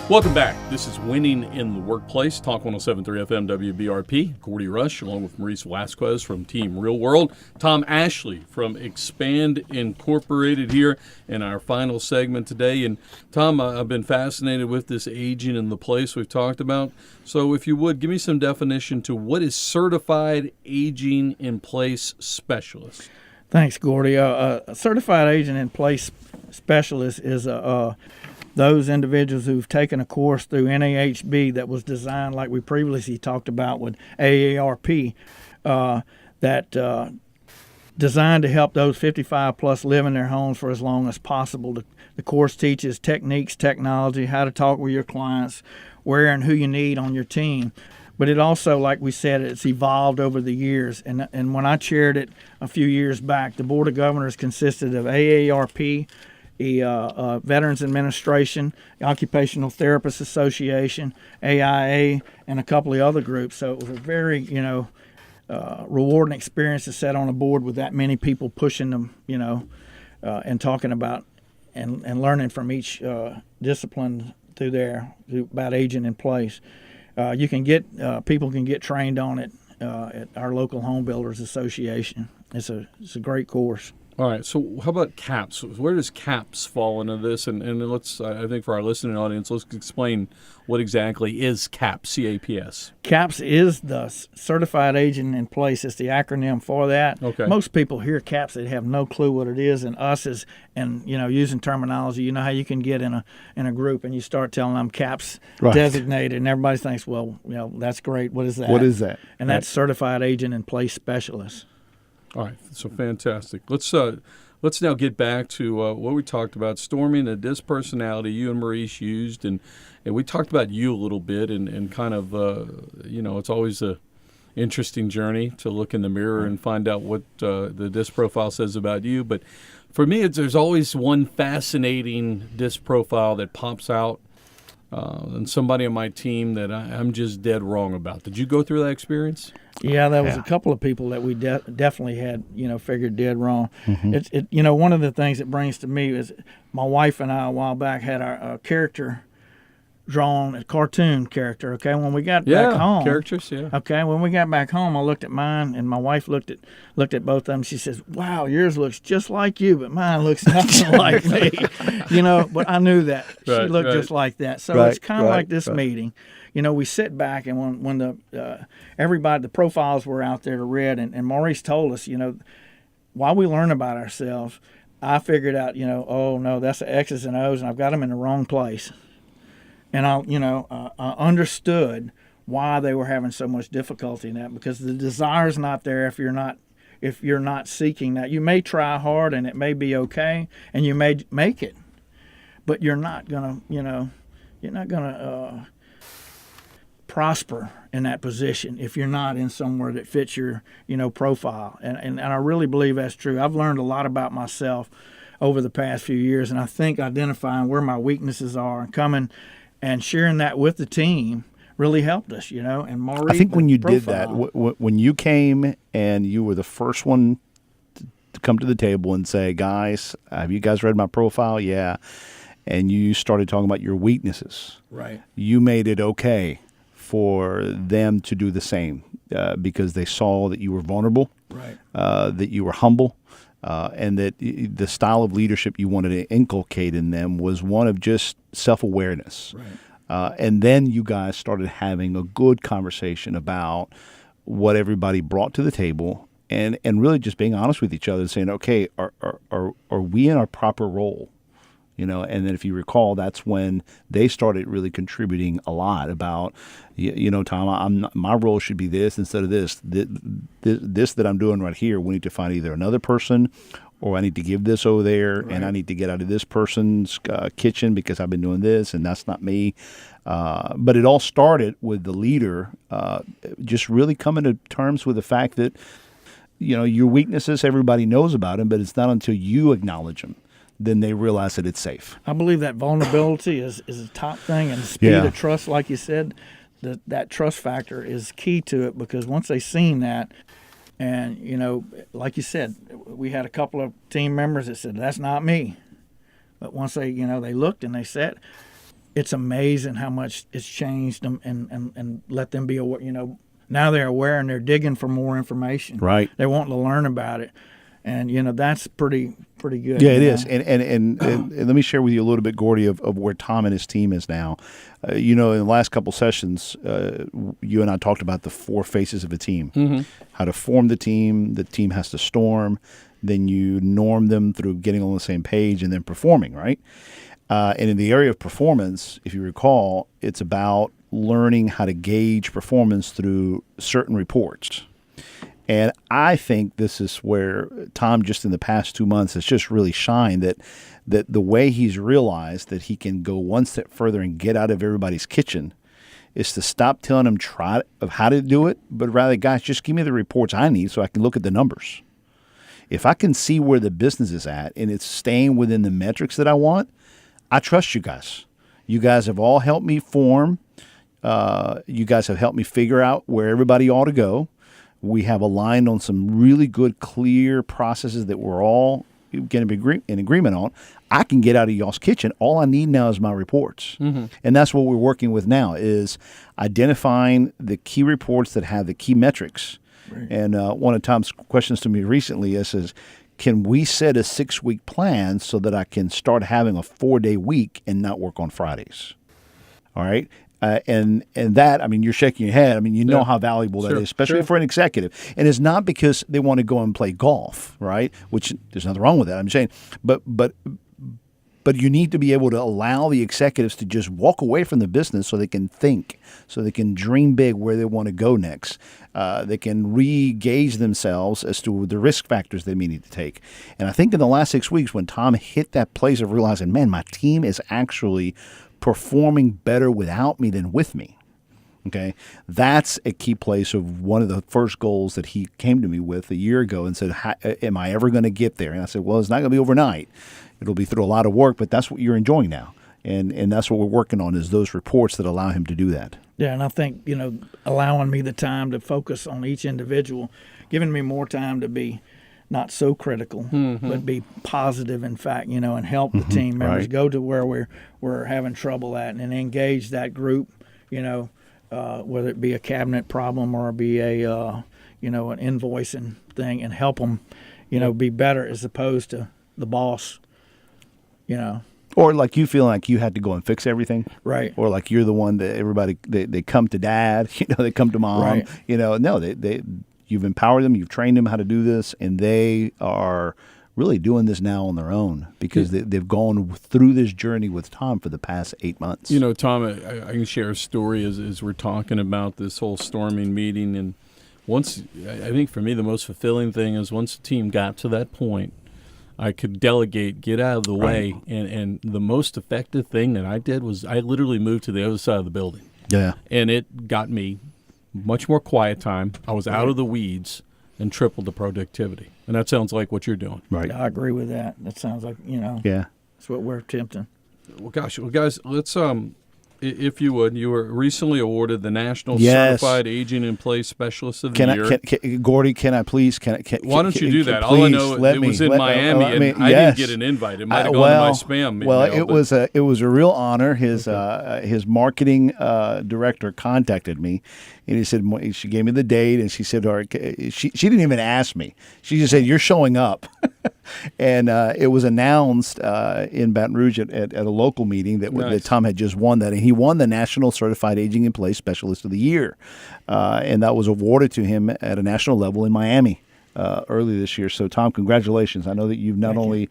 Welcome back. This is Winning in the Workplace, Talk 107.3 FM WBRP. Gordy Rush, along with Maurice Vasquez from Team Real World. Tom Ashley from Expand Incorporated here in our final segment today. And Tom, I've been fascinated with this aging in the place we've talked about. So if you would, give me some definition to what is Certified Aging in Place Specialist. Thanks, Gordy. A certified agent in place specialist is those individuals who've taken a course through NAHB that was designed, like we previously talked about with AARP, that designed to help those 55 plus live in their homes for as long as possible. The course teaches techniques, technology, how to talk with your clients, where and who you need on your team. But it also, like we said, it's evolved over the years. And when I chaired it a few years back, the Board of Governors consisted of AARP, the Veterans Administration, the Occupational Therapists Association, AIA, and a couple of other groups. So it was a very, rewarding experience to sit on a board with that many people pushing them, and talking about and learning from each discipline about aging in place. People can get trained on it at our local Home Builders Association. It's a great course. All right, so how about CAPS? Where does CAPS fall into this? And let's, I think for our listening audience, let's explain what exactly is CAPS, C-A-P-S. CAPS is the Certified Agent in Place. It's the acronym for that. Okay. Most people hear CAPS, they have no clue what it is, and using terminology, you know how you can get in a group and you start telling them CAPS designated, and everybody thinks, well, that's great. What is that? What is that? And that's Certified Agent in Place Specialist. All right, so fantastic. Let's now get back to what we talked about, storming the disc personality you and Maurice used, and we talked about you a little bit, and kind of, it's always a interesting journey to look in the mirror and find out what the disc profile says about you. But for me, there's always one fascinating disc profile that pops out, and somebody on my team that I'm just dead wrong about. Did you go through that experience? Yeah, there was a couple of people that we definitely had, figured dead wrong. Mm-hmm. One of the things that brings to me is my wife and I a while back had our character drawn, a cartoon character. Okay, when we got back home, characters. Yeah. Okay, when we got back home, I looked at mine, and my wife looked at both of them. She says, "Wow, yours looks just like you, but mine looks nothing like me." But I knew that she looked just like that. So it's kind of like this meeting. We sit back, and when the profiles were out there to read, and Maurice told us, while we learn about ourselves, I figured out, oh no, that's the X's and O's, and I've got them in the wrong place. And I understood why they were having so much difficulty in that, because the desire's not there if you're not seeking that. You may try hard and it may be okay, and you may make it, but you're not gonna prosper in that position if you're not in somewhere that fits your profile. And I really believe that's true. I've learned a lot about myself over the past few years, and I think identifying where my weaknesses are and coming and sharing that with the team really helped us, And Maurice, I think when you did that, when you came and you were the first one to come to the table and say, "Guys, have you guys read my profile?" Yeah. And you started talking about your weaknesses. Right. You made it okay for them to do the same because they saw that you were vulnerable, right? That you were humble, and that the style of leadership you wanted to inculcate in them was one of just self-awareness. Right. And then you guys started having a good conversation about what everybody brought to the table, and really just being honest with each other and saying, okay, are we in our proper role? And then if you recall, that's when they started really contributing a lot about, Tom, my role should be this instead of this. This that I'm doing right here, we need to find either another person, or I need to give this over there, and I need to get out of this person's kitchen because I've been doing this, and that's not me. But it all started with the leader just really coming to terms with the fact that, your weaknesses, everybody knows about them, but it's not until you acknowledge them then they realize that it's safe. I believe that vulnerability is a top thing, and the speed of trust, like you said, that trust factor is key to it, because once they seen that, and, like you said, we had a couple of team members that said, "That's not me." But once they looked and they said, it's amazing how much it's changed them and let them be aware. Now they're aware and they're digging for more information. Right. They want to learn about it, and that's pretty good. Yeah, it is. And let me share with you a little bit, Gordy, of where Tom and his team is now. In the last couple sessions, you and I talked about the 4 phases of a team. How to form the team has to storm, then you norm them through getting on the same page, and then performing, right? And in the area of performance, if you recall, it's about learning how to gauge performance through certain reports. And I think this is where Tom, just in the past 2 months, has just really shined, that the way he's realized that he can go one step further and get out of everybody's kitchen is to stop telling them how to do it, but rather, guys, just give me the reports I need so I can look at the numbers. If I can see where the business is at and it's staying within the metrics that I want, I trust you guys. You guys have all helped me form. You guys have helped me figure out where everybody ought to go. We have aligned on some really good, clear processes that we're all going to be in agreement on. I can get out of y'all's kitchen. All I need now is my reports. And that's what we're working with now, is identifying the key reports that have the key metrics. Right. And one of Tom's questions to me recently is can we set a 6-week plan so that I can start having a 4-day week and not work on Fridays? All right. And that, I mean, you're shaking your head. I mean, you know how valuable that is, especially for an executive. And it's not because they want to go and play golf, right? Which there's nothing wrong with that. I'm saying, but you need to be able to allow the executives to just walk away from the business so they can think, so they can dream big where they want to go next. They can re-gauge themselves as to the risk factors they may need to take. And I think in the last 6 weeks, when Tom hit that place of realizing, man, my team is actually performing better without me than with me. Okay, that's a key place of one of the first goals that he came to me with a year ago and said, am I ever going to get there? And I said, well, it's not going to be overnight. It'll be through a lot of work, but that's what you're enjoying now. And that's what we're working on, is those reports that allow him to do that. Yeah, and I think, allowing me the time to focus on each individual, giving me more time to be not so critical, but be positive, in fact, and help the team members go to where we're having trouble at, and engage that group, whether it be a cabinet problem or be a, an invoicing thing, and help them, be better, as opposed to the boss, Or like you feel like you had to go and fix everything. Right. Or like you're the one that everybody, they come to dad, they come to mom, right. No, you've empowered them, you've trained them how to do this, and they are really doing this now on their own because they've gone through this journey with Tom for the past 8 months. Tom, I can share a story as we're talking about this whole storming meeting. And once, I think for me, the most fulfilling thing is once the team got to that point, I could delegate, get out of the way. And the most effective thing that I did was I literally moved to the other side of the building. Yeah. And it got me much more quiet time. I was out of the weeds and tripled the productivity. And that sounds like what you're doing. Right. Yeah, I agree with that. That sounds like, Yeah. That's what we're attempting. Well, gosh, guys, let's if you would, you were recently awarded the National Yes. Certified Aging in Place Specialist of the Year. Gordy, can I please? Why don't you do that? All I know, it was in Miami, and I didn't get an invite. It might have gone to my spam. Well, it was a real honor. His marketing director contacted me, and he said, she gave me the date, and she said, she didn't even ask me. She just said, you're showing up. And it was announced in Baton Rouge at a local meeting that Tom had just won that. And he won the National Certified Aging in Place Specialist of the Year. And that was awarded to him at a national level in Miami early this year. So, Tom, congratulations. I know that you've not only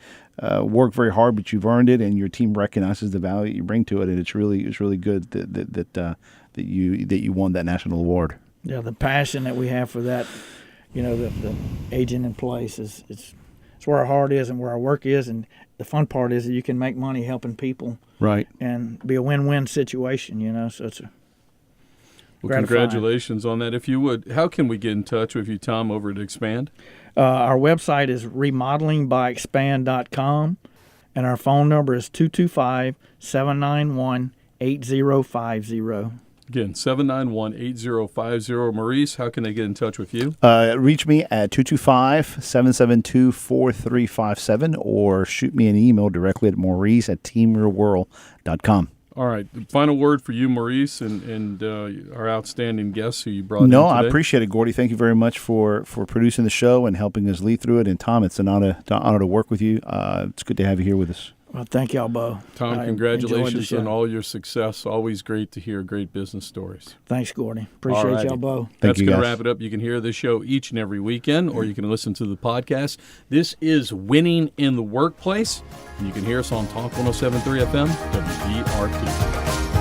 worked very hard, but you've earned it, and your team recognizes the value you bring to it. And it's really good that you won that national award. Yeah, the passion that we have for that, the aging in place is it's where our heart is and where our work is, and the fun part is that you can make money helping people, right, and be a win-win situation. So it's congratulations on that. If you would, how can we get in touch with you, Tom, over at Expand? Our website is remodelingbyexpand.com, and our phone number is 225-791-8050. Again, 791-8050. Maurice, how can they get in touch with you? Reach me at 225-772-4357 or shoot me an email directly at maurice@teamrealworld.com. All right. The final word for you, Maurice, and our outstanding guests who you brought in No, today. I appreciate it, Gordy. Thank you very much for producing the show and helping us lead through it. And Tom, it's an honor to work with you. It's good to have you here with us. Well, thank y'all both. Tom, I enjoyed the congratulations show. on all your success. Always great to hear great business stories. Thanks, Gordy. Appreciate Alrighty. y'all both. That's you, going to guys. wrap it up. You can hear this show each and every weekend, or you can listen to the podcast. This is Winning in the Workplace. And you can hear us on Talk 107.3 FM, WDRT.